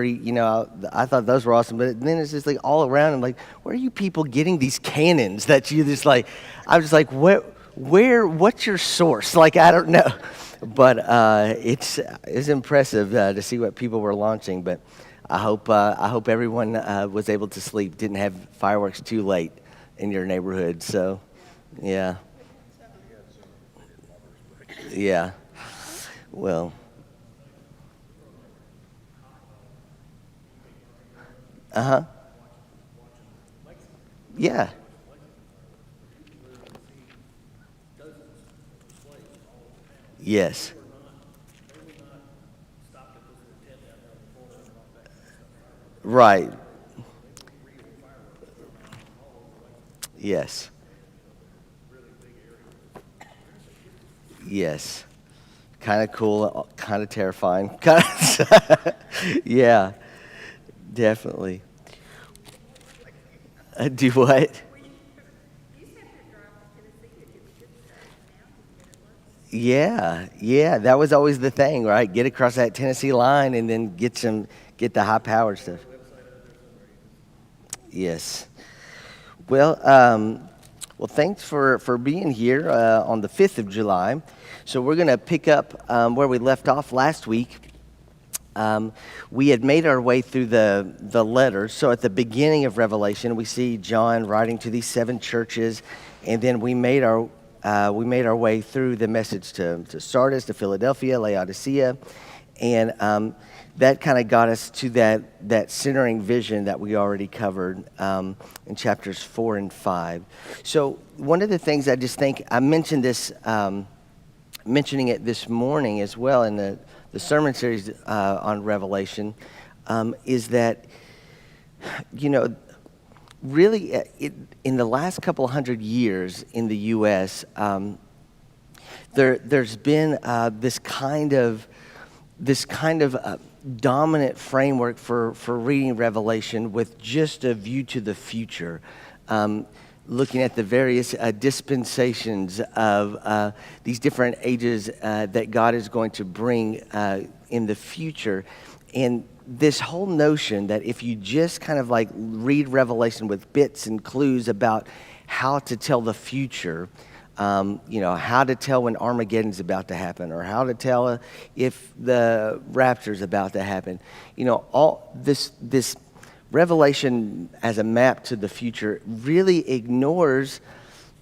I thought those were awesome. But then it's just like all around. I'm like, where are you people getting these cannons that you just like? I was just like, what's your source? Like, I don't know. But it's impressive to see what people were launching. But I hope everyone was able to sleep, didn't have fireworks too late in your neighborhood. So, yeah, yeah. Well, uh-huh. Yeah. Yes. Right. Yes. Yes. Kind of cool, kind of terrifying. Yeah, definitely. Do what? Yeah, yeah. That was always the thing, right? Get across that Tennessee line and then get the high powered stuff. Yes. Well, well, thanks for being here on the 5th of July. So we're going to pick up where we left off last week. We had made our way through the letters. So at the beginning of Revelation, we see John writing to these 7 churches, and then we made our way through the message to Sardis, to Philadelphia, Laodicea, and that kind of got us to that centering vision that we already covered in chapters 4 and 5. So one of the things I just think I mentioned this, mentioning it this morning as well in the sermon series on Revelation, is that really in the last couple hundred years in the U.S. There's been this kind of dominant framework for reading Revelation with just a view to the future, looking at the various dispensations of these different ages that God is going to bring in the future. And this whole notion that if you just kind of like read Revelation with bits and clues about how to tell the future, how to tell when Armageddon's about to happen, or how to tell if the rapture's about to happen. All this Revelation as a map to the future really ignores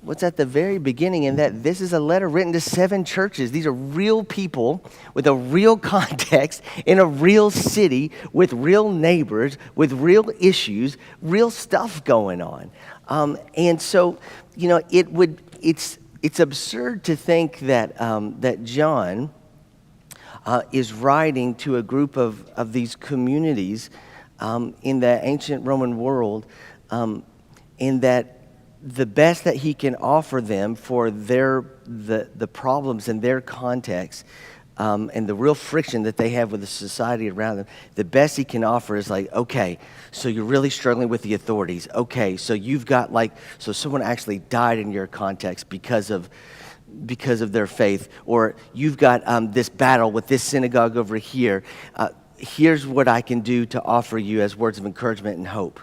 what's at the very beginning, in that this is a letter written to 7 churches. These are real people with a real context in a real city with real neighbors, with real issues, real stuff going on. And so, it's absurd to think that John is writing to a group of these communities in the ancient Roman world, in that the best that he can offer them for the problems in their context, and the real friction that they have with the society around them, the best he can offer is like, okay, so you're really struggling with the authorities. Okay, so you've got so someone actually died in your context because of their faith, or you've got this battle with this synagogue over here. Here's what I can do to offer you as words of encouragement and hope.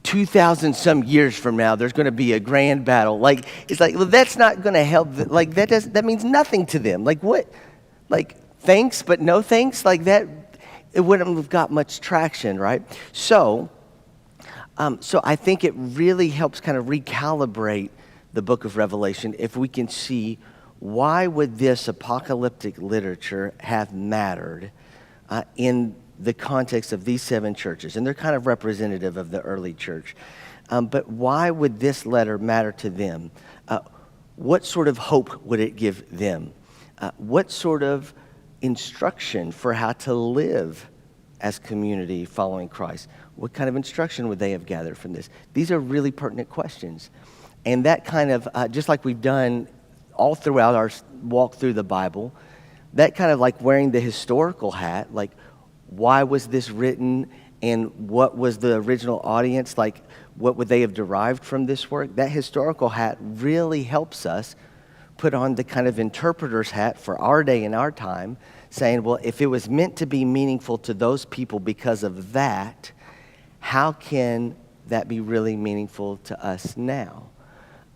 2,000 some years from now, there's going to be a grand battle. It's like, well, that's not going to help. That means nothing to them. Like, what? Like, thanks, but no thanks? Like that, it wouldn't have got much traction, right? So I think it really helps kind of recalibrate the book of Revelation if we can see, why would this apocalyptic literature have mattered in the context of these 7 churches? And they're kind of representative of the early church. But why would this letter matter to them? What sort of hope would it give them? What sort of instruction for how to live as community following Christ? What kind of instruction would they have gathered from this? These are really pertinent questions. And that kind of, just like we've done all throughout our walk through the Bible, that kind of like wearing the historical hat, like, why was this written, and what was the original audience? Like, what would they have derived from this work? That historical hat really helps us put on the kind of interpreter's hat for our day and our time saying, well, if it was meant to be meaningful to those people because of that, how can that be really meaningful to us now?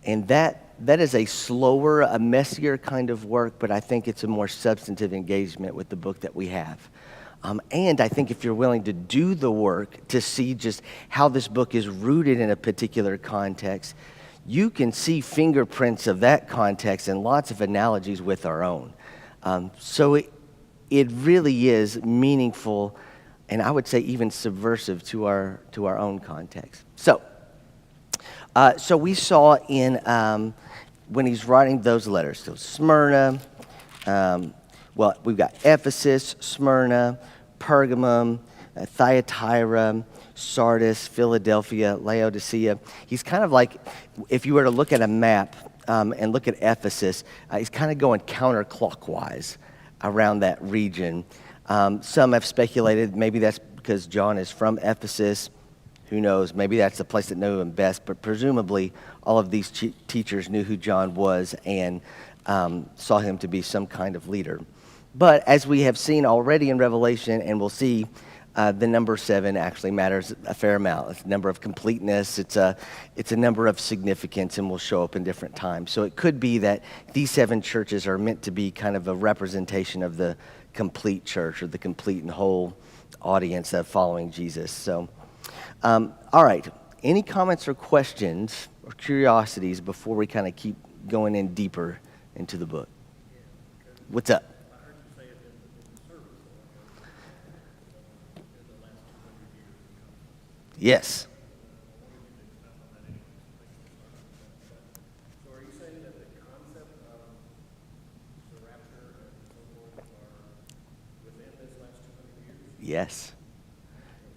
And that is a slower, a messier kind of work, but I think it's a more substantive engagement with the book that we have. And I think if you're willing to do the work to see just how this book is rooted in a particular context, you can see fingerprints of that context and lots of analogies with our own. So it really is meaningful, and I would say even subversive to our own context. So we saw in when he's writing those letters, so Smyrna, we've got Ephesus, Smyrna, Pergamum, Thyatira, Sardis, Philadelphia, Laodicea. He's kind of like, if you were to look at a map and look at Ephesus, he's kind of going counterclockwise around that region. Some have speculated maybe that's because John is from Ephesus. Who knows? Maybe that's the place that knew him best, but presumably all of these teachers knew who John was and saw him to be some kind of leader. But as we have seen already in Revelation, and we'll see, the number 7 actually matters a fair amount. It's a number of completeness. It's a number of significance, and will show up in different times. So it could be that these 7 churches are meant to be kind of a representation of the complete church, or the complete and whole audience of following Jesus. So, all right. Any comments or questions or curiosities before we kind of keep going in deeper into the book? What's up? Yes. So are you saying that the concept of the rapture and so forth are within this last 200 years? Yes.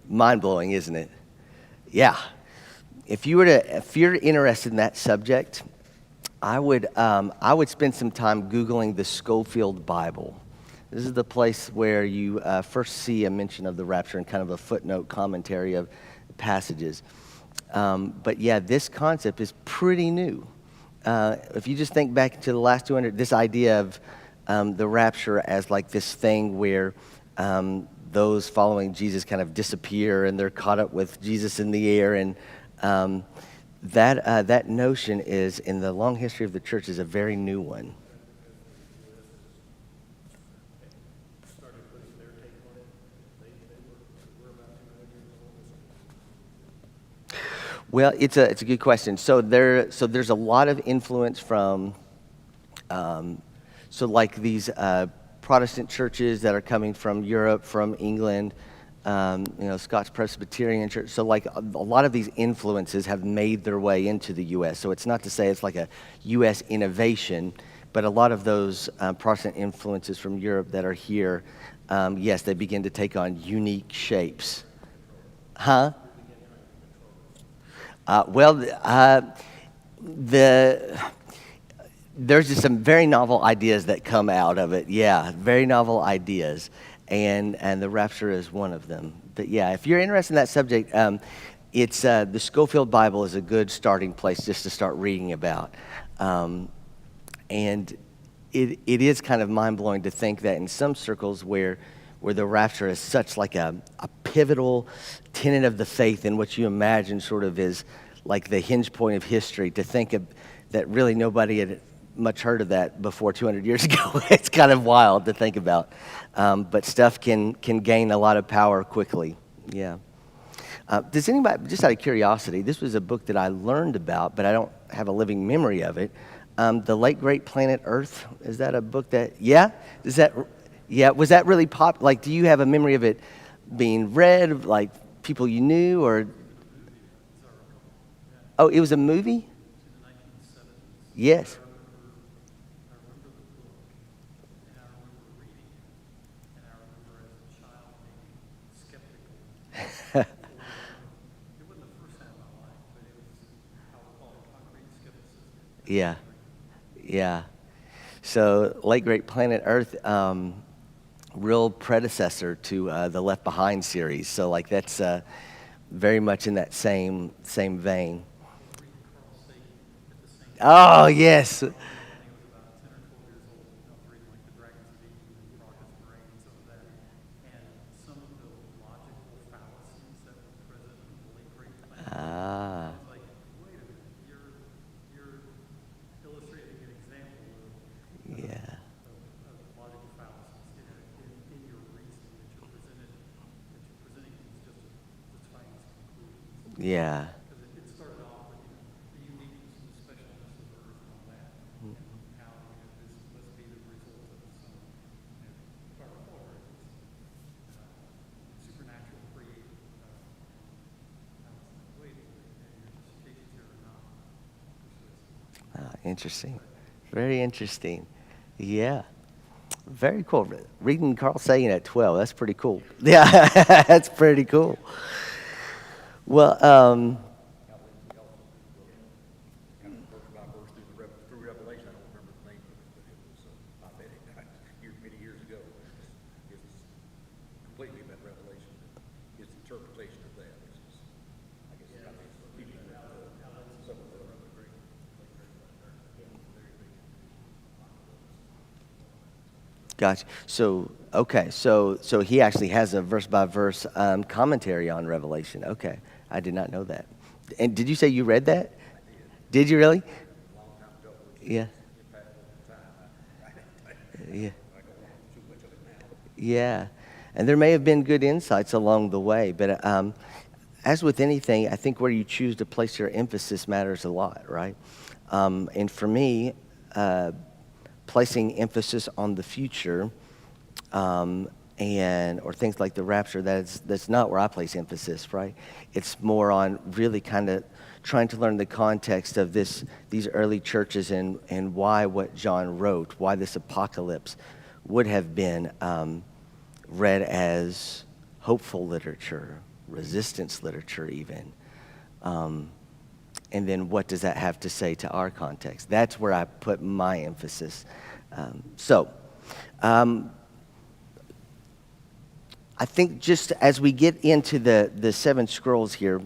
Mind-blowing, isn't it? Yeah. If you're interested in that subject, I would spend some time Googling the Scofield Bible. This is the place where you first see a mention of the rapture and kind of a footnote commentary of passages. But yeah, this concept is pretty new. If you just think back to the last 200, this idea of the rapture as like this thing where those following Jesus kind of disappear and they're caught up with Jesus in the air, and that notion is, in the long history of the church, is a very new one. Well, it's a good question. So there's a lot of influence from, like these Protestant churches that are coming from Europe, from England, Scots Presbyterian Church. So like a lot of these influences have made their way into the U.S. So it's not to say it's like a U.S. innovation, but a lot of those Protestant influences from Europe that are here, yes, they begin to take on unique shapes. Huh? There's just some very novel ideas that come out of it. Yeah, very novel ideas, and the rapture is one of them. But yeah, if you're interested in that subject, it's the Scofield Bible is a good starting place just to start reading about, and it is kind of mind blowing to think that in some circles where the rapture is such like a pivotal tenet of the faith, in what you imagine sort of is like the hinge point of history, to think of that really nobody had much heard of that before 200 years ago. It's kind of wild to think about. But stuff can gain a lot of power quickly. Yeah. Does anybody, just out of curiosity, this was a book that I learned about, but I don't have a living memory of it. The Late Great Planet Earth, is that a book that, yeah? Yeah, was that really pop? Like, do you have a memory of it being read, like people you knew, or? Oh, it was a movie? Yes. Yeah, yeah. So, Late Great Planet Earth, real predecessor to the Left Behind series. So, like, that's very much in that same vein. Oh, yes. Yeah. Because it started off with, the uniqueness and the specialness of Earth and all that, and how, this must be the result of some, far more, supernatural creative, way, and your justifications here are not persuasive. Interesting. Very interesting. Yeah. Very cool. Reading Carl Sagan at 12, that's pretty cool. Yeah, that's pretty cool. Well, Kind of verse by verse through Revelation. I don't remember the name of it, but it was, I bet it many years ago. It's completely about Revelation. His interpretation of that is, I guess, keeping with some of the great. gotcha. So, okay. So he actually has a verse by verse commentary on Revelation. Okay. I did not know that. And did you say you read that? Did you really? Yeah. Yeah. Yeah. And there may have been good insights along the way, but as with anything, I think where you choose to place your emphasis matters a lot, right? And for me, placing emphasis on the future or things like the rapture, that's not where I place emphasis, right? It's more on really kind of trying to learn the context of these early churches and why what John wrote, why this apocalypse would have been read as hopeful literature, resistance literature even. And then what does that have to say to our context? That's where I put my emphasis. I think just as we get into the seven scrolls here,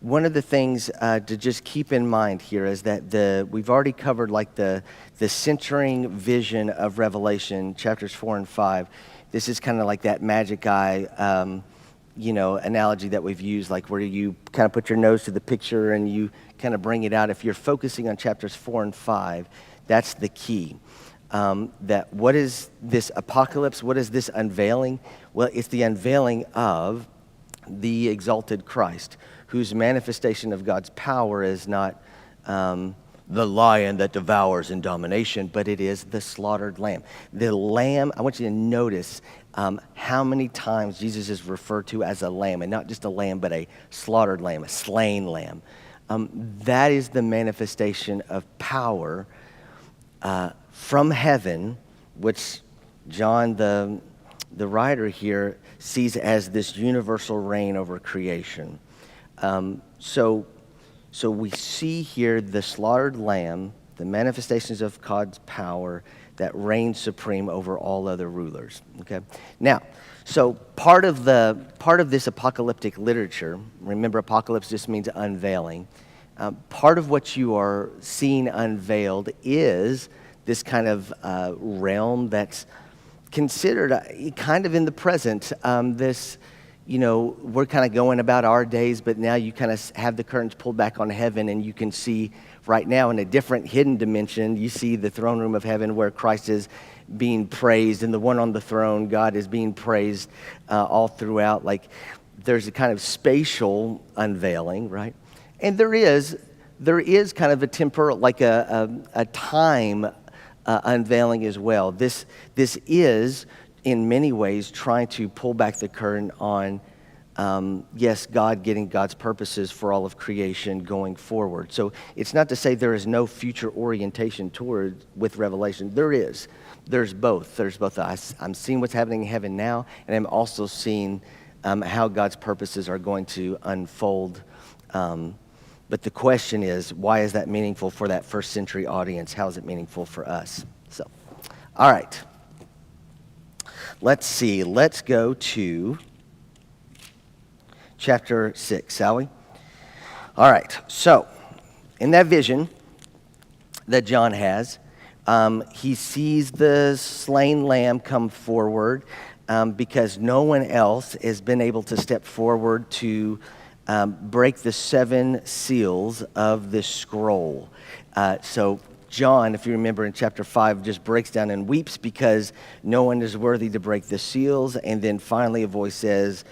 one of the things to just keep in mind here is that we've already covered like the centering vision of Revelation, chapters 4 and 5. This is kind of like that magic eye, analogy that we've used, like where you kind of put your nose to the picture and you kind of bring it out. If you're focusing on chapters 4 and 5, that's the key. That what is this apocalypse? What is this unveiling? Well, it's the unveiling of the exalted Christ, whose manifestation of God's power is not the lion that devours in domination, but it is the slaughtered lamb. The lamb, I want you to notice how many times Jesus is referred to as a lamb, and not just a lamb, but a slaughtered lamb, a slain lamb. That is the manifestation of power from heaven, which John, the writer here, sees as this universal reign over creation. So we see here the slaughtered lamb, the manifestations of God's power that reigns supreme over all other rulers. Okay. Now, so part of this apocalyptic literature, remember apocalypse just means unveiling. Part of what you are seeing unveiled is this kind of realm that's considered kind of in the present. We're kind of going about our days, but now you kind of have the curtains pulled back on heaven, and you can see right now in a different hidden dimension, you see the throne room of heaven where Christ is being praised, and the one on the throne, God, is being praised all throughout. Like there's a kind of spatial unveiling, right? And there is kind of a temporal, like a time unveiling as well. This is, in many ways, trying to pull back the curtain on, yes, God getting God's purposes for all of creation going forward. So it's not to say there is no future orientation with Revelation. There is. There's both. I'm seeing what's happening in heaven now, and I'm also seeing how God's purposes are going to unfold. But the question is, why is that meaningful for that first century audience? How is it meaningful for us? So, all right. Let's see. Let's go to chapter 6, shall we? All right. So, in that vision that John has, he sees the slain lamb come forward because no one else has been able to step forward to break the 7 seals of this scroll. So John, if you remember in chapter 5, just breaks down and weeps because no one is worthy to break the seals. And then finally a voice says,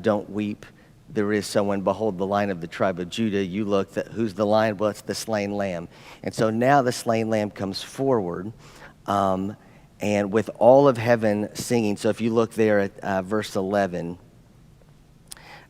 don't weep. there is someone, behold, the Lion of the tribe of Judah. You look, who's the lion? Well, it's the slain lamb. And so now the slain lamb comes forward, and with all of heaven singing. So if you look there at verse 11,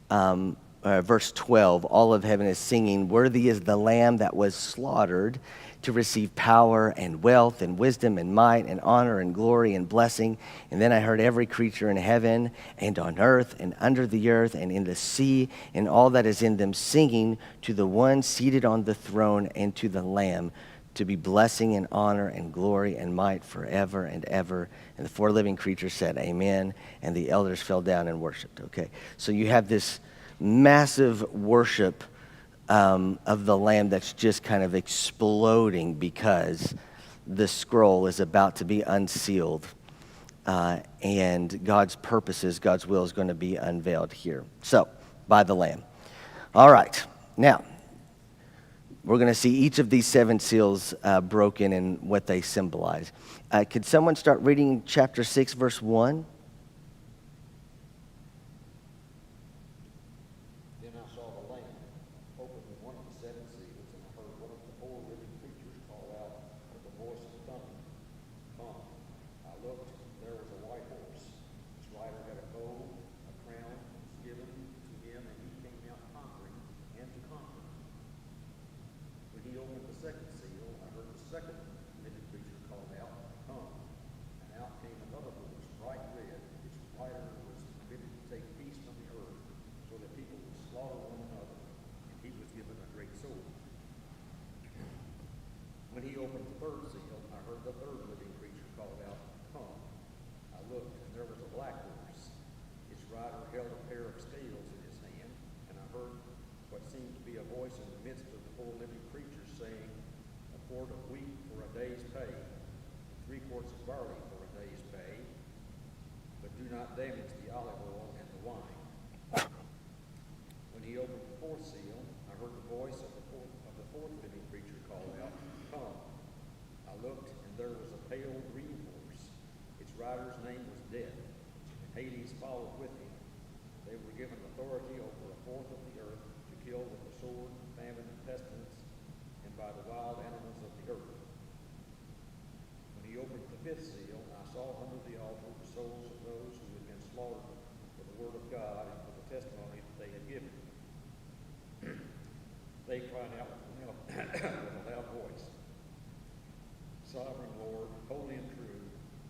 verse 12, all of heaven is singing, worthy is the lamb that was slaughtered to receive power and wealth and wisdom and might and honor and glory and blessing. And then I heard every creature in heaven and on earth and under the earth and in the sea and all that is in them singing to the one seated on the throne and to the Lamb, to be blessing and honor and glory and might forever and ever. And the four living creatures said, Amen. And the elders fell down and worshiped. Okay, so you have this massive worship of the Lamb that's just kind of exploding because the scroll is about to be unsealed, and God's purposes, God's will is going to be unveiled here. So, by the Lamb. All right, now, we're going to see each of these seven seals broken and what they symbolize. Could someone start reading chapter 6, verse 1? Then I saw the Lamb open one of the seven seals, and I heard one of the four living creatures call out with the voice of thunder, Come. I looked, and there was a white horse. Its rider had a bow, a crown was given to him, and he came out conquering and to conquer. When he opened the second seal, I heard the second living creature call out, Come. And out came another horse, bright red. Its rider was permitted to take peace from the earth, so that people would slaughter one another, and he was given a great sword. When he opened the third seal, I heard the third living creature call out, Come. I looked, and there was a black horse. Its rider held a pair of scales in his hand, and I heard what seemed to be a voice in the midst of the four living creatures saying, A quart of wheat for a day's pay, 3 quarts of barley for a day's pay, but do not damage the olive oil and the wine. When he opened the fourth seal, I heard the voice of the fourth living creature call out, Come. I looked, and there was a pale green horse. Its rider's name was Death, and Hades followed with him. They were given authority over a fourth of the earth to kill with the sword, famine, and pestilence, and by the wild animals of the earth. When he opened the fifth seal, I saw under the altar the souls of those who had been slaughtered for the word of God and for the testimony that they had given. They cried out with a loud voice, Sovereign Lord, holy and true,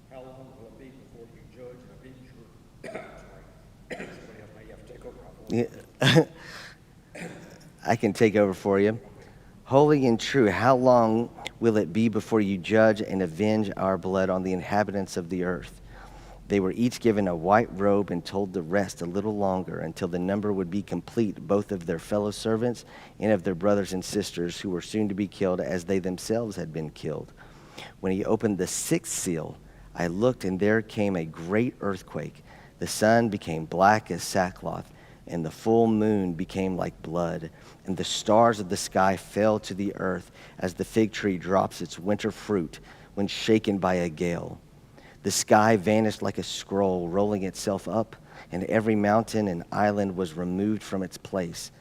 how long will it be before you judge and avenge your... Sorry, somebody else may have to take over. Yeah. I can take over for you. Holy and true, how long will it be before you judge and avenge our blood on the inhabitants of the earth? They were each given a white robe and told to rest a little longer until the number would be complete, both of their fellow servants and of their brothers and sisters who were soon to be killed as they themselves had been killed. When he opened the sixth seal, I looked, and there came a great earthquake. The sun became black as sackcloth, and the full moon became like blood, and the stars of the sky fell to the earth as the fig tree drops its winter fruit when shaken by a gale. The sky vanished like a scroll, rolling itself up, and every mountain and island was removed from its place.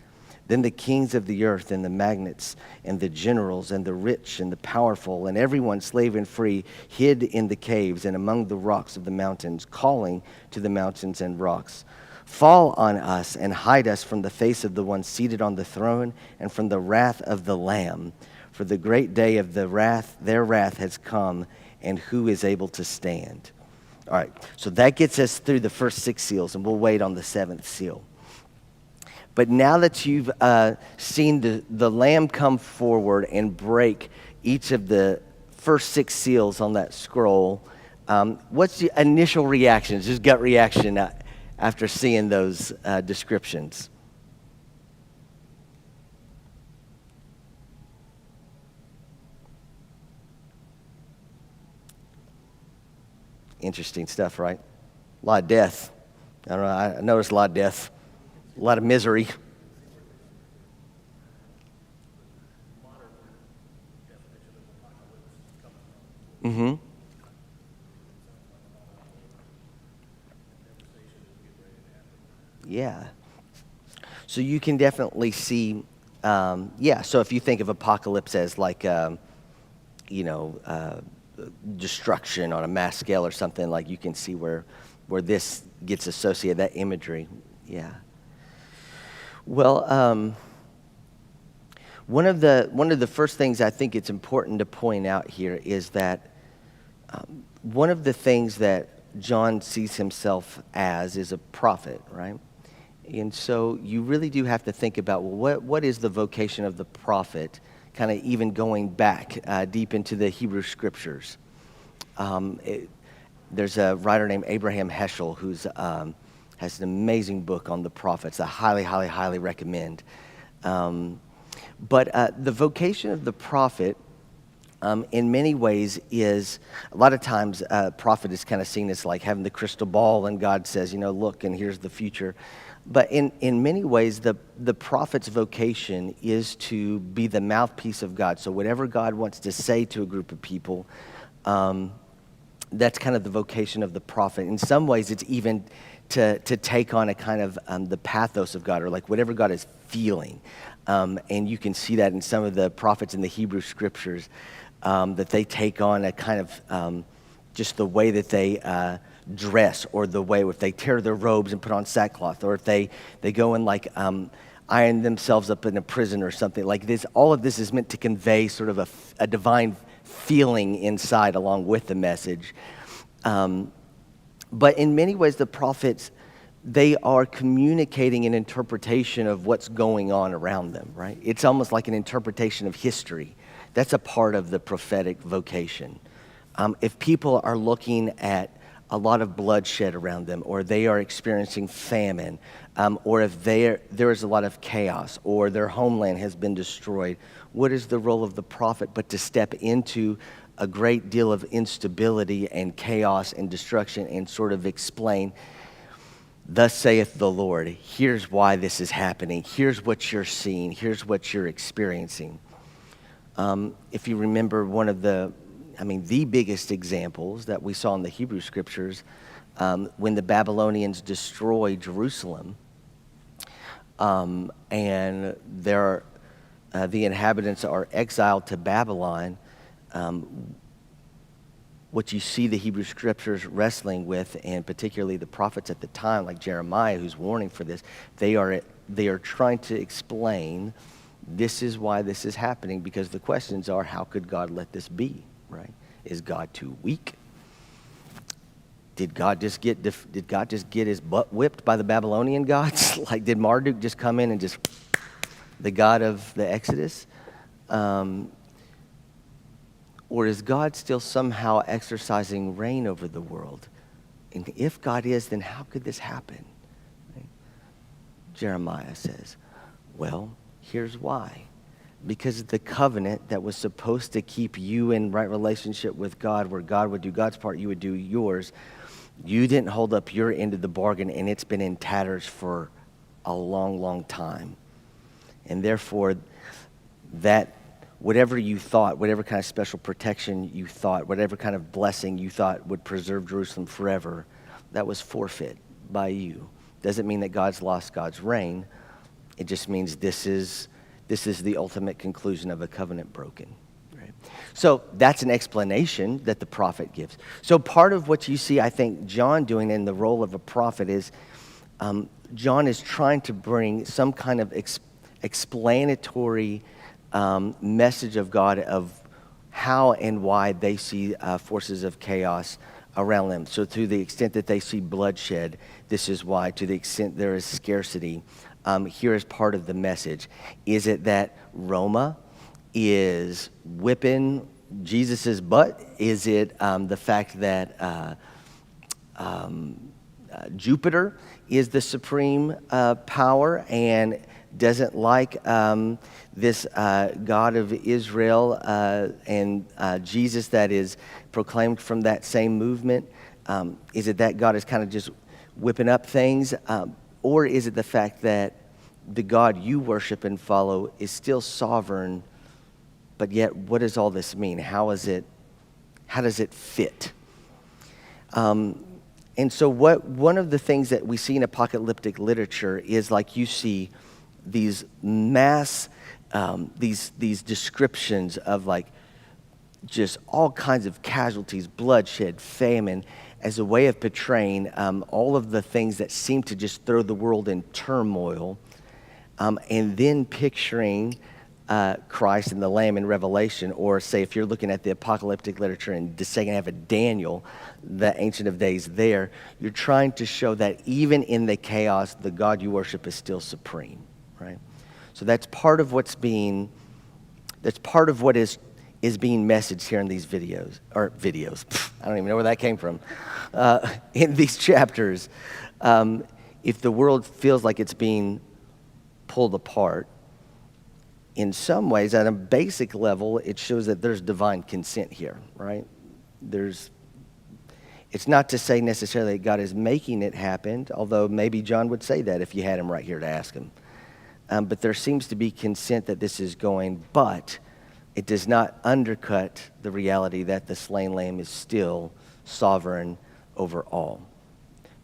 Then the kings of the earth and the magnates and the generals and the rich and the powerful and everyone, slave and free, hid in the caves and among the rocks of the mountains, calling to the mountains and rocks, Fall on us and hide us from the face of the one seated on the throne and from the wrath of the Lamb. For the great day of their wrath has come, and who is able to stand? All right, so that gets us through the first 6 seals, and we'll wait on the 7th seal. But now that you've seen the Lamb come forward and break each of the first 6 seals on that scroll, what's the initial reactions, just gut reaction after seeing those descriptions? Interesting stuff, right? A lot of death. I don't know, I noticed a lot of death, a lot of misery. Mm-hmm. Yeah. So you can definitely see, so if you think of apocalypse as like, you know, destruction on a mass scale or something, like you can see where this gets associated, that imagery. Yeah. Well, one of the first things I think it's important to point out here is that one of the things that John sees himself as is a prophet, right? And so you really do have to think about, well, what is the vocation of the prophet, kind of even going back deep into the Hebrew Scriptures. There's a writer named Abraham Heschel who's has an amazing book on the prophets I highly, highly, highly recommend. But the vocation of the prophet, in many ways, is a lot of times prophet is kind of seen as like having the crystal ball, and God says, you know, look, and here's the future. But in many ways, the prophet's vocation is to be the mouthpiece of God. So whatever God wants to say to a group of people, that's kind of the vocation of the prophet. In some ways, it's even to take on a kind of the pathos of God, or like whatever God is feeling. And you can see that in some of the prophets in the Hebrew Scriptures, that they take on a kind of just the way that they dress, or the way if they tear their robes and put on sackcloth, or if they go and like iron themselves up in a prison or something like this. All of this is meant to convey sort of a divine feeling inside along with the message. But in many ways, the prophets, they are communicating an interpretation of what's going on around them, right? It's almost like an interpretation of history. That's a part of the prophetic vocation. If people are looking at a lot of bloodshed around them, or they are experiencing famine, or if there is a lot of chaos, or their homeland has been destroyed, what is the role of the prophet but to step into a great deal of instability and chaos and destruction and sort of explain, thus saith the Lord, here's why this is happening, here's what you're seeing, here's what you're experiencing. If you remember one of the biggest examples that we saw in the Hebrew Scriptures, when the Babylonians destroyed Jerusalem, and the inhabitants are exiled to Babylon, what you see the Hebrew Scriptures wrestling with, and particularly the prophets at the time, like Jeremiah, who's warning for this, they are trying to explain this is why this is happening, because the questions are, how could God let this be, right? Is God too weak? Did God just get his butt whipped by the Babylonian gods? Like, did Marduk just come in and just, the God of the Exodus? Or is God still somehow exercising reign over the world? And if God is, then how could this happen? Right? Jeremiah says, well, here's why. Because the covenant that was supposed to keep you in right relationship with God, where God would do God's part, you would do yours, you didn't hold up your end of the bargain, and it's been in tatters for a long, long time. And therefore, that whatever you thought, whatever kind of special protection you thought, whatever kind of blessing you thought would preserve Jerusalem forever, that was forfeit by you. Doesn't mean that God's lost God's reign. It just means this is the ultimate conclusion of a covenant broken. Right? So that's an explanation that the prophet gives. So part of what you see, I think, John doing in the role of a prophet is John is trying to bring some kind of explanatory message of God of how and why they see forces of chaos around them. So to the extent that they see bloodshed, this is why. To the extent there is scarcity, here is part of the message. Is it that Roma is whipping Jesus' butt? Is it the fact that Jupiter is the supreme power and doesn't like this God of Israel and Jesus that is proclaimed from that same movement? Is it that God is kind of just whipping up things? Or is it the fact that the God you worship and follow is still sovereign, but yet what does all this mean? How does it fit? And so one of the things that we see in apocalyptic literature is, like you see mass, these descriptions of like just all kinds of casualties, bloodshed, famine, as a way of portraying all of the things that seem to just throw the world in turmoil, and then picturing Christ and the Lamb in Revelation, or say if you're looking at the apocalyptic literature in the second half of Daniel, the Ancient of Days there, you're trying to show that even in the chaos, the God you worship is still supreme, right? So that's part of what is being messaged here in these videos. I don't even know where that came from. In these chapters, if the world feels like it's being pulled apart, in some ways, at a basic level, it shows that there's divine consent here, right? It's not to say necessarily that God is making it happen, although maybe John would say that if you had him right here to ask him. But there seems to be consent that this is going, but it does not undercut the reality that the slain lamb is still sovereign over all.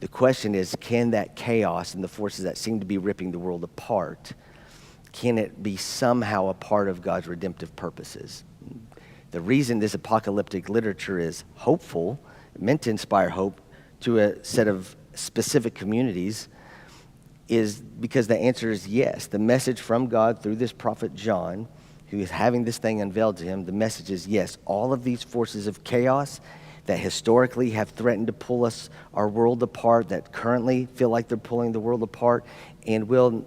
The question is, can that chaos and the forces that seem to be ripping the world apart, can it be somehow a part of God's redemptive purposes? The reason this apocalyptic literature is hopeful, meant to inspire hope to a set of specific communities, is because the answer is yes. The message from God through this prophet John, who is having this thing unveiled to him, the message is yes. All of these forces of chaos that historically have threatened to pull our world apart, that currently feel like they're pulling the world apart, and will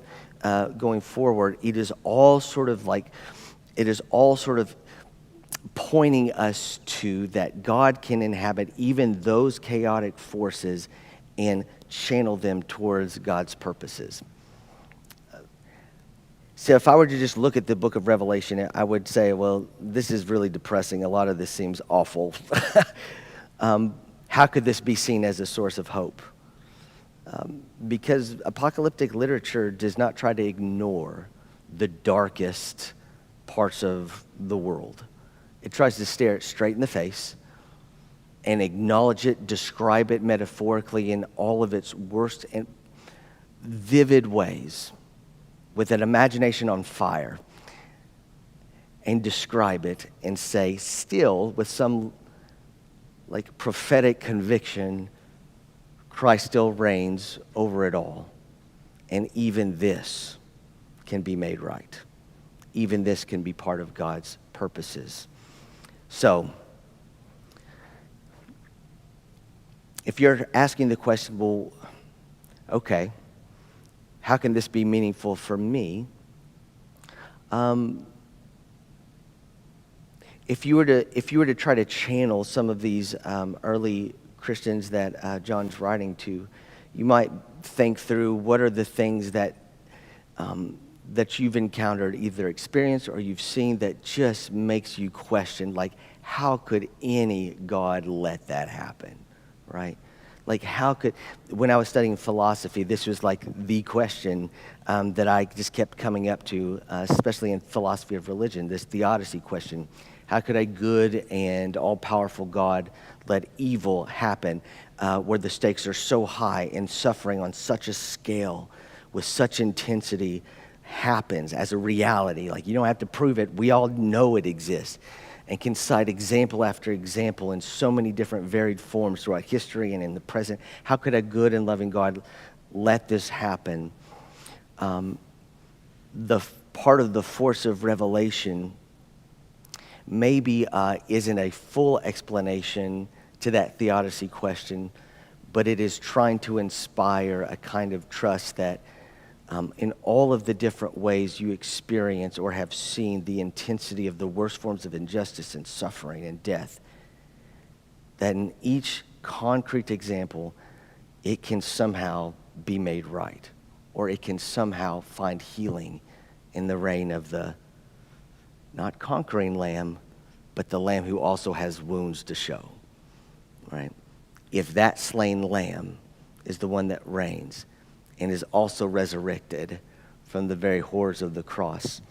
going forward, it is all sort of pointing us to that God can inhabit even those chaotic forces and channel them towards God's purposes. So if I were to just look at the book of Revelation, I would say, well, this is really depressing. A lot of this seems awful. How could this be seen as a source of hope? Because apocalyptic literature does not try to ignore the darkest parts of the world. It tries to stare it straight in the face and acknowledge it, describe it metaphorically in all of its worst and vivid ways, with an imagination on fire, and describe it and say, still with some like prophetic conviction, Christ still reigns over it all. And even this can be made right. Even this can be part of God's purposes. So, if you're asking the question, well, okay, how can this be meaningful for me? If you were to try to channel some of these early Christians that John's writing to, you might think through what are the things that you've encountered, either experienced or you've seen, that just makes you question, like, how could any God let that happen, right? Like, when I was studying philosophy, this was like the question that I just kept coming up to, especially in philosophy of religion, this theodicy question. How could a good and all-powerful God let evil happen where the stakes are so high and suffering on such a scale with such intensity happens as a reality? Like, you don't have to prove it. We all know it exists, and can cite example after example in so many different varied forms throughout history and in the present. How could a good and loving God let this happen? The part of the force of revelation maybe isn't a full explanation to that theodicy question, but it is trying to inspire a kind of trust that in all of the different ways you experience or have seen the intensity of the worst forms of injustice and suffering and death, that in each concrete example, it can somehow be made right, or it can somehow find healing in the reign of the not conquering lamb, but the lamb who also has wounds to show, right? If that slain lamb is the one that reigns and is also resurrected from the very horrors of the cross,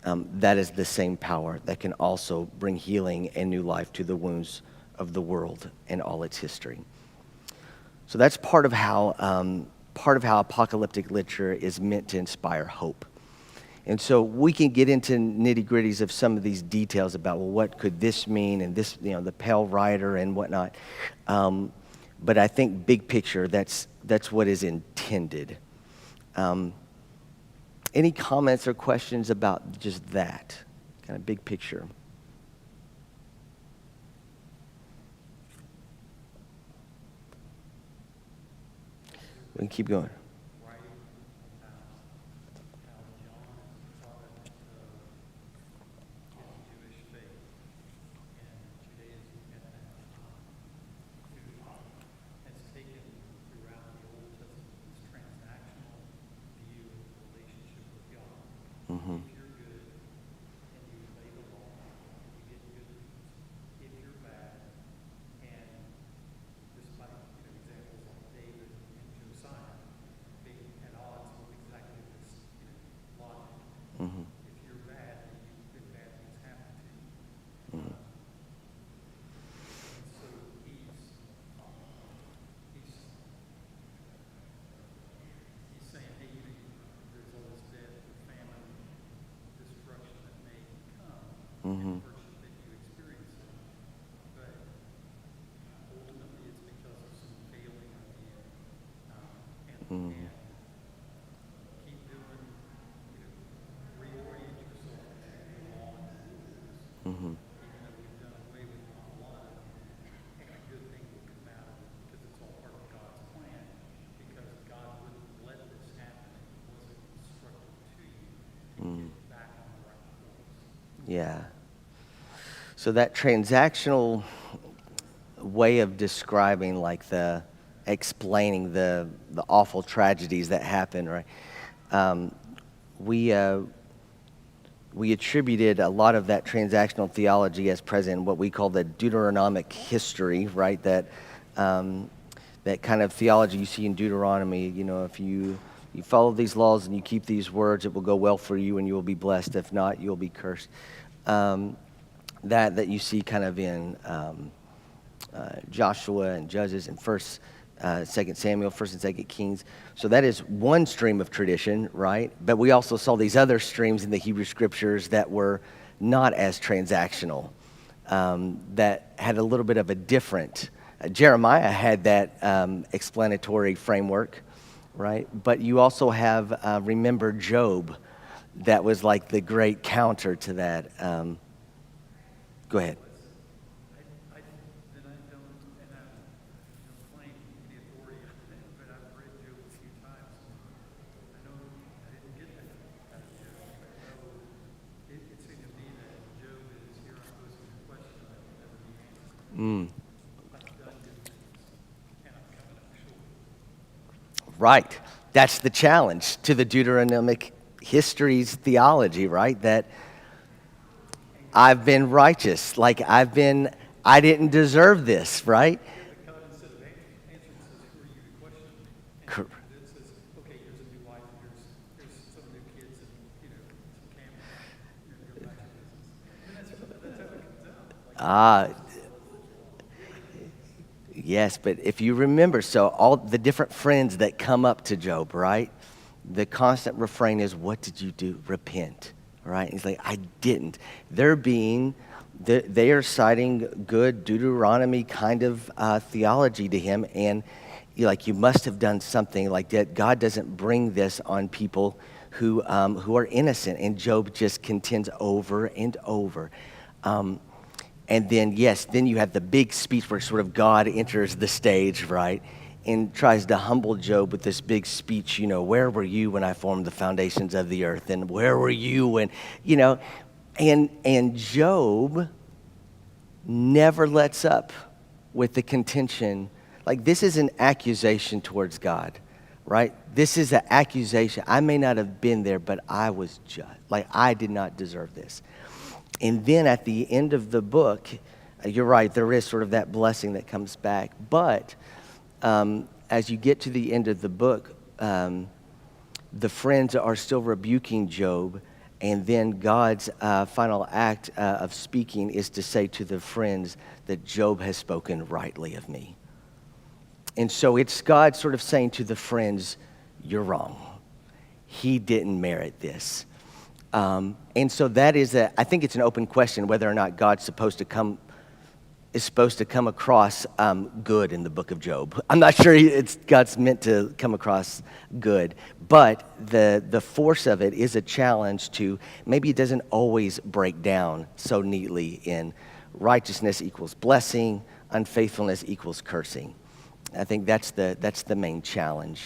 that is the same power that can also bring healing and new life to the wounds of the world and all its history. So that's part of how apocalyptic literature is meant to inspire hope. And so we can get into nitty-gritties of some of these details about, well, what could this mean, and this, the pale rider and whatnot. But I think big picture, that's what is intended. Any comments or questions about just that kind of big picture? We can keep going. Mm-hmm. If you're good and you obey the law and you get good things, if you're bad, and despite examples like David and Josiah being at odds with exactly this logic, Mm-hmm. if you're bad, then bad things happen to you. Mm-hmm. And so he's saying, hey, there's all this death, famine, destruction that may come Mm-hmm. in the person that you experience it. But ultimately it's because of some failing of the end. And keep doing, reorient yourself to the law and the rules. Mm-hmm. Even though we've done away with a lot of them, and a good thing will come out of it because it's all part of God's plan. Because God wouldn't let this happen if it wasn't instructive to you to get back on the right course. Yeah. So that transactional way of describing, like explaining the awful tragedies that happen, right? We attributed a lot of that transactional theology as present in what we call the Deuteronomic history, right? That kind of theology you see in Deuteronomy. If you follow these laws and you keep these words, it will go well for you and you will be blessed. If not, you'll be cursed. That you see kind of in Joshua and Judges and 2 Samuel, 1 and 2 Kings. So that is one stream of tradition, right? But we also saw these other streams in the Hebrew Scriptures that were not as transactional, that had a little bit of a different. Jeremiah had that explanatory framework, right? But you also have, remember Job, that was like the great counter to that. Go ahead. I don't, and I don't claim the authority of it, but I've read Job a few times. I know I didn't get that out of Job, but I know it seemed to me that Job is here I'm posing a question that will never be answered. I've done good things, and I'm coming up short. Right. That's the challenge to the Deuteronomic history's theology, right? That I've been righteous. Like I didn't deserve this, right? God, instead of answering, says, who are you to question me? Cor- And it says, okay, here's a new wife, here's some new kids, and, some cameras. You're back to business. And that's how it comes out. Yes, but if you remember, so all the different friends that come up to Job, right? The constant refrain is, what did you do? Repent, right? He's like, I didn't. They are citing good Deuteronomy kind of theology to him, and you must have done something like that. God doesn't bring this on people who are innocent, and Job just contends over and over. And then, then you have the big speech where sort of God enters the stage, right? And tries to humble Job with this big speech, where were you when I formed the foundations of the earth? And where were you when, and Job never lets up with the contention. Like, this is an accusation towards God, right? This is an accusation. I may not have been there, but I was just. Like, I did not deserve this. And then at the end of the book, you're right, there is sort of that blessing that comes back. But as you get to the end of the book, the friends are still rebuking Job. And then God's final act of speaking is to say to the friends that Job has spoken rightly of me. And so it's God sort of saying to the friends, you're wrong. He didn't merit this. And so that is I think it's an open question whether or not God's is supposed to come across good in the book of Job. I'm not sure God's meant to come across good, but the force of it is a challenge to maybe it doesn't always break down so neatly in righteousness equals blessing, unfaithfulness equals cursing. I think that's the main challenge.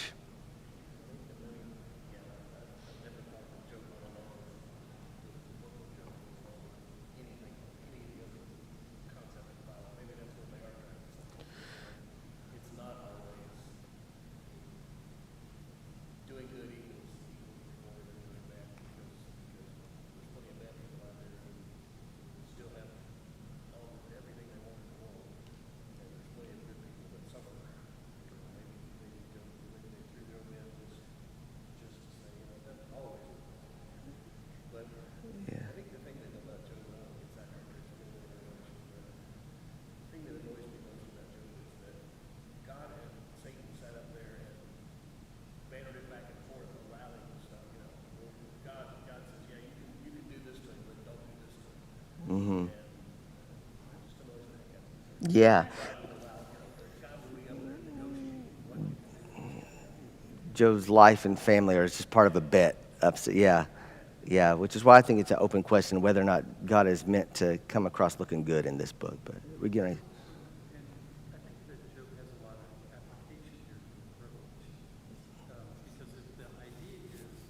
Mm-hmm. Yeah. Job's life and family are just part of a bet. Yeah. Yeah, which is why I think it's an open question whether or not God is meant to come across looking good in this book. But we're getting. And I think that Job has a lot of application here from Revelation. Because the idea is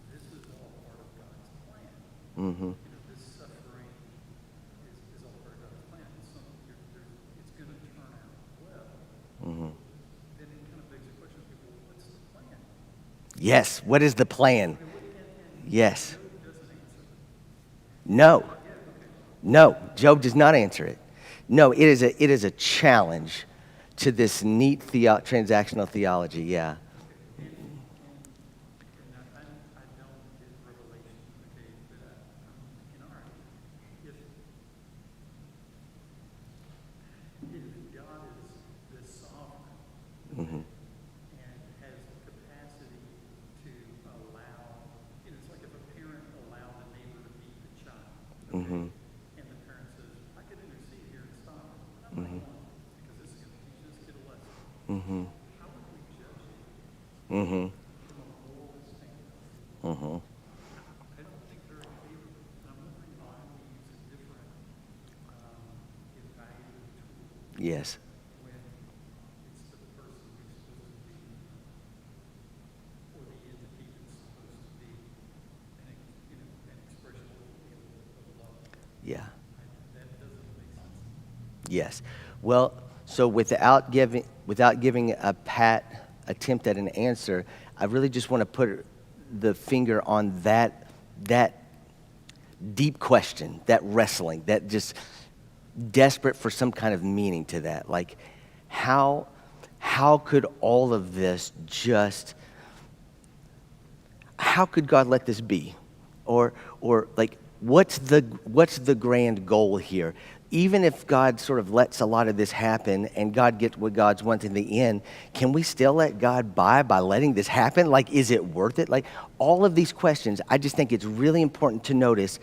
this is all part of God's plan. Mm-hmm. This suffering is all part of God's plan. It's going to turn out well. Mm-hmm. Then it kind of begs the question, okay, well, what's the plan? Yes, what is the plan? Yes. No. No, Job does not answer it. No, it is a challenge to this neat transactional theology, yeah. And I don't get Revelation, okay, but I'm thinking, all right, if God is this sovereign, Mm-hmm. and has the capacity to allow, it's like if a parent allowed the neighbor to beat the child, Mm-hmm. and the parent says, I could intercede here and stop it, but I'm not going to, because this is going to teach this kid a lesson. Mm-hmm. How would we judge it Mm-hmm. from a moral standpoint? Mm-hmm. I don't think they're in favor. I'm wondering why we use a different evaluative tool Yes. when it's the person who's supposed to be, or the entity that's supposed to be an expression of love. Yeah. That doesn't make sense. Yes. Well, so without giving a pat attempt at an answer, I really just want to put the finger on that deep question, that wrestling, that just desperate for some kind of meaning to that. Like, how could all of this how could God let this be? Or like, what's the grand goal here? Even if God sort of lets a lot of this happen and God gets what God's wants in the end, can we still let God by letting this happen? Like, is it worth it? Like, all of these questions, I just think it's really important to notice.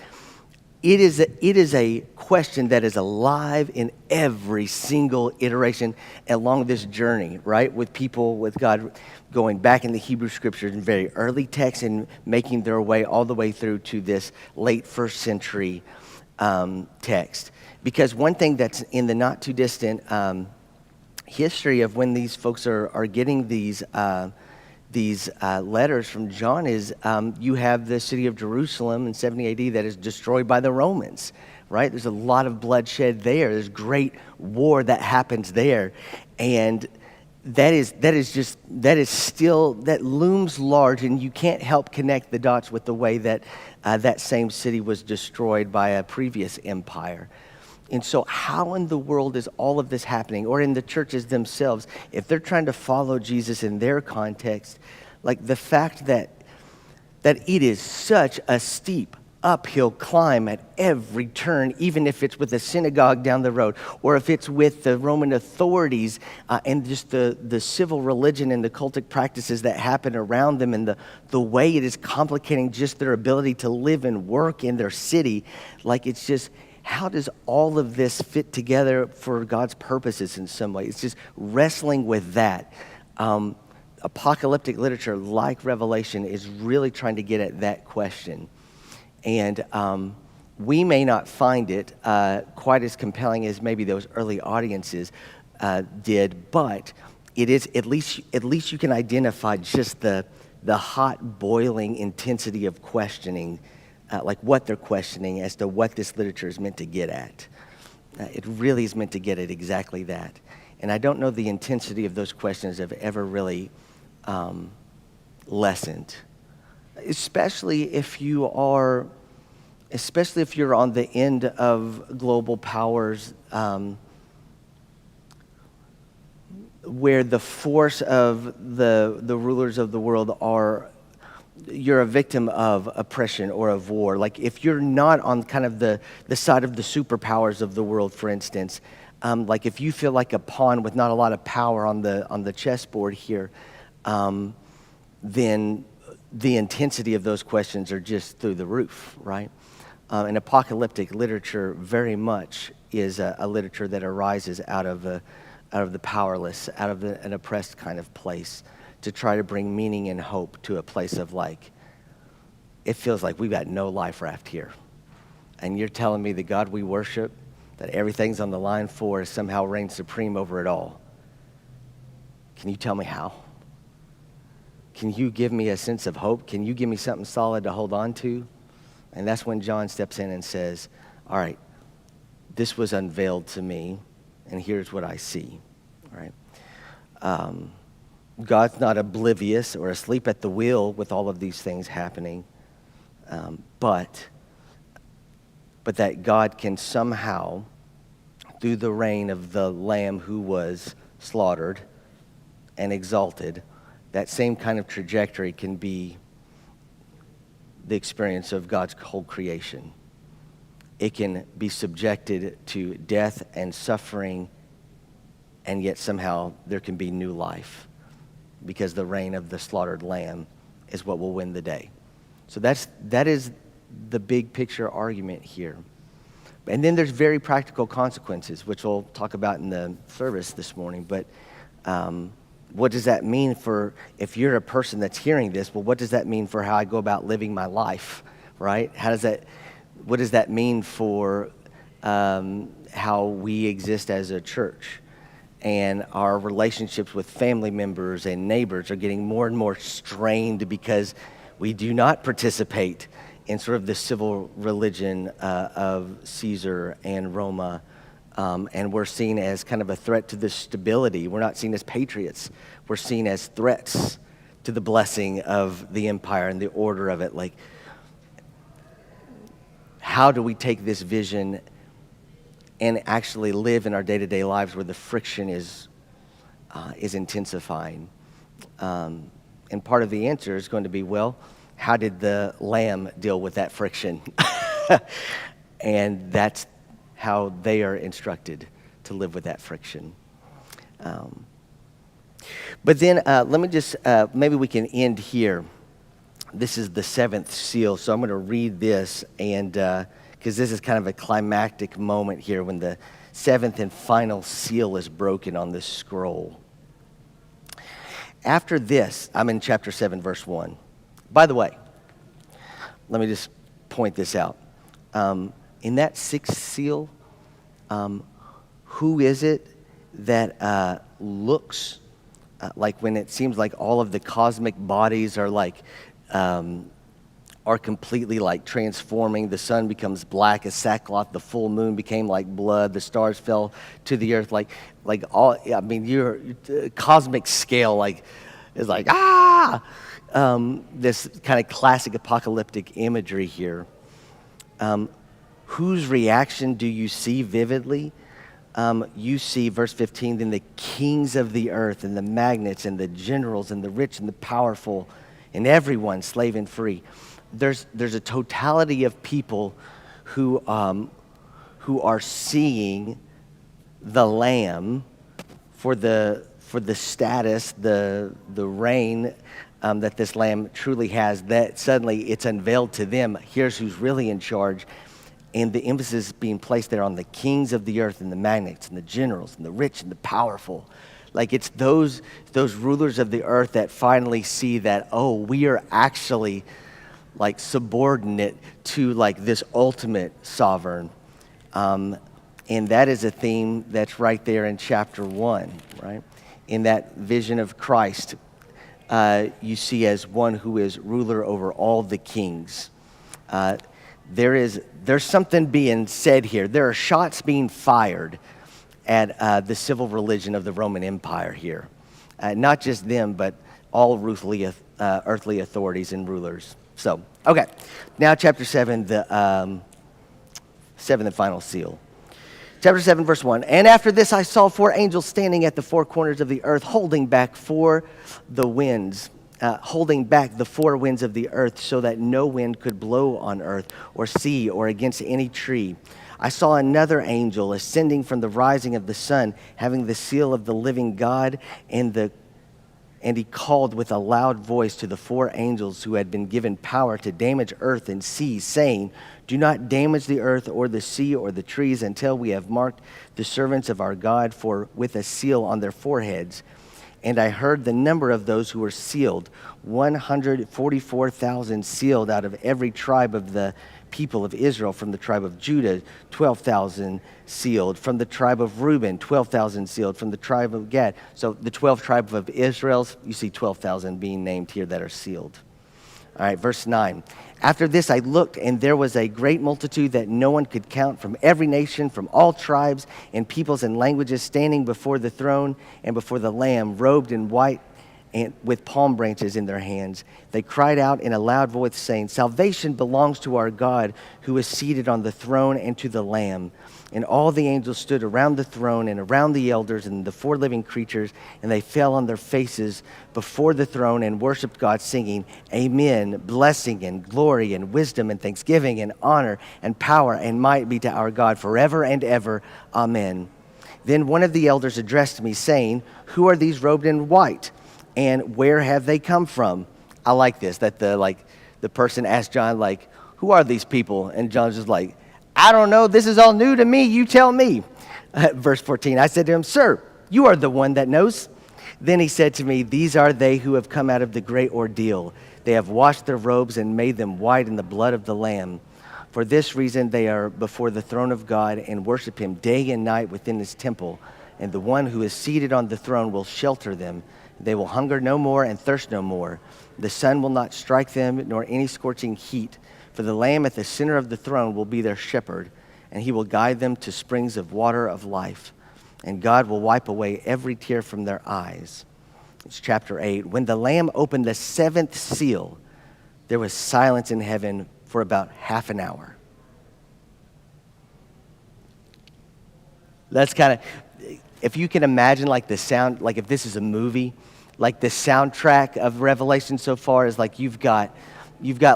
It is a question that is alive in every single iteration along this journey, right? With people, with God going back in the Hebrew Scriptures in very early texts and making their way all the way through to this late first century text. Because one thing that's in the not too distant history of when these folks are getting these letters from John is you have the city of Jerusalem in 70 AD that is destroyed by the Romans, right? There's a lot of bloodshed there. There's great war that happens there. And that looms large, and you can't help connect the dots with the way that that same city was destroyed by a previous empire. And so how in the world is all of this happening? Or in the churches themselves, if they're trying to follow Jesus in their context, like the fact that it is such a steep uphill climb at every turn, even if it's with a synagogue down the road, or if it's with the Roman authorities and just the civil religion and the cultic practices that happen around them, and the way it is complicating just their ability to live and work in their city. Like, it's just, how does all of this fit together for God's purposes in some way? It's just wrestling with that. Apocalyptic literature, like Revelation, is really trying to get at that question. And we may not find it quite as compelling as maybe those early audiences did, but it is at least you can identify just the hot boiling intensity of questioning, like what they're questioning as to what this literature is meant to get at. It really is meant to get at exactly that. And I don't know the intensity of those questions have ever really lessened. Especially if you're on the end of global powers, where the force of the rulers of the world you're a victim of oppression or of war. Like, if you're not on kind of the side of the superpowers of the world, for instance, like if you feel like a pawn with not a lot of power on the chessboard here, then the intensity of those questions are just through the roof, right? And apocalyptic literature very much is a literature that arises out of the powerless, out of an oppressed kind of place, to try to bring meaning and hope to a place of, like, it feels like we've got no life raft here. And you're telling me the God we worship, that everything's on the line for, somehow reigns supreme over it all. Can you tell me how? Can you give me a sense of hope? Can you give me something solid to hold on to? And that's when John steps in and says, all right, this was unveiled to me, and here's what I see, all right? God's not oblivious or asleep at the wheel with all of these things happening, but that God can somehow, through the reign of the Lamb who was slaughtered and exalted, that same kind of trajectory can be the experience of God's whole creation. It can be subjected to death and suffering, and yet somehow there can be new life, because the reign of the slaughtered lamb is what will win the day. So that is the big picture argument here. And then there's very practical consequences, which we'll talk about in the service this morning. But what does that mean for, if you're a person that's hearing this, well, what does that mean for how I go about living my life, right? What does that mean for how we exist as a church? And our relationships with family members and neighbors are getting more and more strained because we do not participate in sort of the civil religion of Caesar and Roma. And we're seen as kind of a threat to the stability. We're not seen as patriots. We're seen as threats to the blessing of the empire and the order of it. Like, how do we take this vision and actually live in our day-to-day lives where the friction is intensifying? And part of the answer is going to be, well, how did the Lamb deal with that friction? And that's how they are instructed to live with that friction. But then let me just, maybe we can end here. This is the seventh seal, so I'm going to read this, and because this is kind of a climactic moment here when the seventh and final seal is broken on this scroll. After this, I'm in chapter 7, verse 1. By the way, let me just point this out. In that sixth seal, who is it that looks like, when it seems like all of the cosmic bodies are like are completely like transforming? The sun becomes black as sackcloth, the full moon became like blood, the stars fell to the earth, like all, I mean, your cosmic scale like is like this kind of classic apocalyptic imagery here. Whose reaction do you see vividly? You see, verse 15, then the kings of the earth and the magnates and the generals and the rich and the powerful and everyone, slave and free. There's a totality of people who are seeing the Lamb for the status, the reign that this Lamb truly has, that suddenly it's unveiled to them. Here's who's really in charge. And the emphasis being placed there on the kings of the earth and the magnates and the generals and the rich and the powerful. Like it's those rulers of the earth that finally see that, oh, we are actually like subordinate to like this ultimate sovereign. And that is a theme that's right there in chapter 1, right? In that vision of Christ, you see as one who is ruler over all the kings. There's something being said here. There are shots being fired at the civil religion of the Roman Empire here. Not just them, but all earthly authorities and rulers. So, okay. Now chapter 7, the seventh and final seal. Chapter 7, verse 1. And after this I saw 4 angels standing at the 4 corners of the earth, holding back the 4 winds of the earth, so that no wind could blow on earth or sea or against any tree. I saw another angel ascending from the rising of the sun, having the seal of the living God, and he called with a loud voice to the 4 angels who had been given power to damage earth and sea, saying, do not damage the earth or the sea or the trees until we have marked the servants of our God with a seal on their foreheads. And I heard the number of those who were sealed, 144,000 sealed out of every tribe of the people of Israel. From the tribe of Judah, 12,000 sealed. From the tribe of Reuben, 12,000 sealed. From the tribe of Gad. So the 12 tribes of Israel, you see 12,000 being named here that are sealed. All right, verse 9. After this I looked, and there was a great multitude that no one could count, from every nation, from all tribes and peoples and languages, standing before the throne and before the Lamb, robed in white and with palm branches in their hands. They cried out in a loud voice, saying, salvation belongs to our God, who is seated on the throne, and to the Lamb. And all the angels stood around the throne and around the elders and the 4 living creatures, and they fell on their faces before the throne and worshiped God, singing, amen, blessing and glory and wisdom and thanksgiving and honor and power and might be to our God forever and ever. Amen. Then one of the elders addressed me, saying, who are these robed in white, and where have they come from? I like this, that the person asked John, like, who are these people? And John's just like, I don't know. This is all new to me. You tell me. Verse 14, I said to him, sir, you are the one that knows. Then he said to me, these are they who have come out of the great ordeal. They have washed their robes and made them white in the blood of the Lamb. For this reason they are before the throne of God and worship him day and night within his temple. And the one who is seated on the throne will shelter them. They will hunger no more and thirst no more. The sun will not strike them, nor any scorching heat. For the Lamb at the center of the throne will be their shepherd, and he will guide them to springs of water of life. And God will wipe away every tear from their eyes. It's chapter 8. When the Lamb opened the 7th seal, there was silence in heaven for about half an hour. That's kind of, if you can imagine like the sound, like if this is a movie, like the soundtrack of Revelation so far is like you've got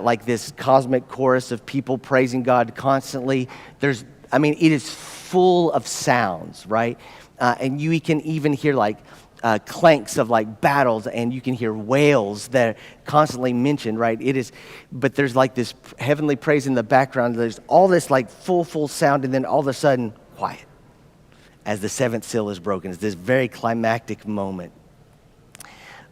like this cosmic chorus of people praising God constantly. It is full of sounds, right? And you can even hear like clanks of like battles, and you can hear wails that are constantly mentioned, right? But there's like this heavenly praise in the background. There's all this like full sound, and then all of a sudden, quiet. As the 7th seal is broken. It's this very climactic moment.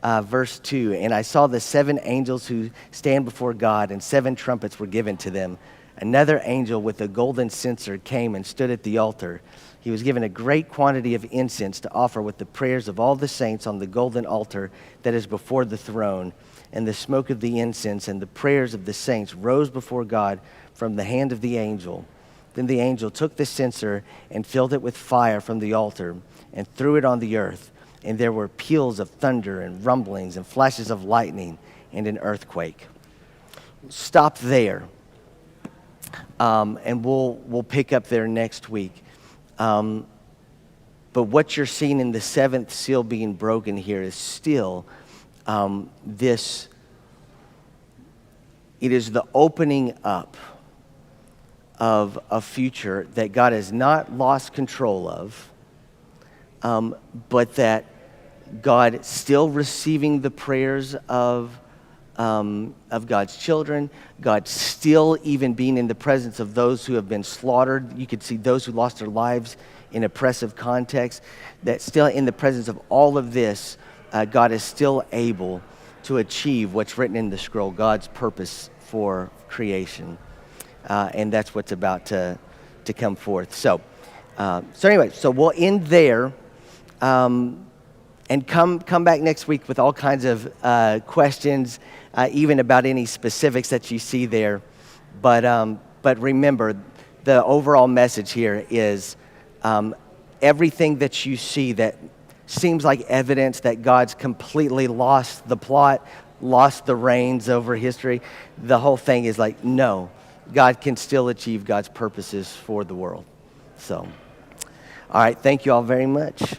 Verse 2, and I saw the 7 angels who stand before God, and 7 trumpets were given to them. Another angel with a golden censer came and stood at the altar. He was given a great quantity of incense to offer with the prayers of all the saints on the golden altar that is before the throne. And the smoke of the incense and the prayers of the saints rose before God from the hand of the angel. Then the angel took the censer and filled it with fire from the altar and threw it on the earth. And there were peals of thunder and rumblings and flashes of lightning and an earthquake. Stop there, and we'll pick up there next week. But what you're seeing in the 7th seal being broken here is still this It is the opening up of a future that God has not lost control of, but that God still receiving the prayers of God's children, God still even being in the presence of those who have been slaughtered. You could see those who lost their lives in oppressive context, that still in the presence of all of this, God is still able to achieve what's written in the scroll, God's purpose for creation. And that's what's about to come forth. So anyway, so we'll end there. And come back next week with all kinds of questions, even about any specifics that you see there. But remember, the overall message here is everything that you see that seems like evidence that God's completely lost the plot, lost the reins over history. The whole thing is like, no, God can still achieve God's purposes for the world. So, all right, thank you all very much.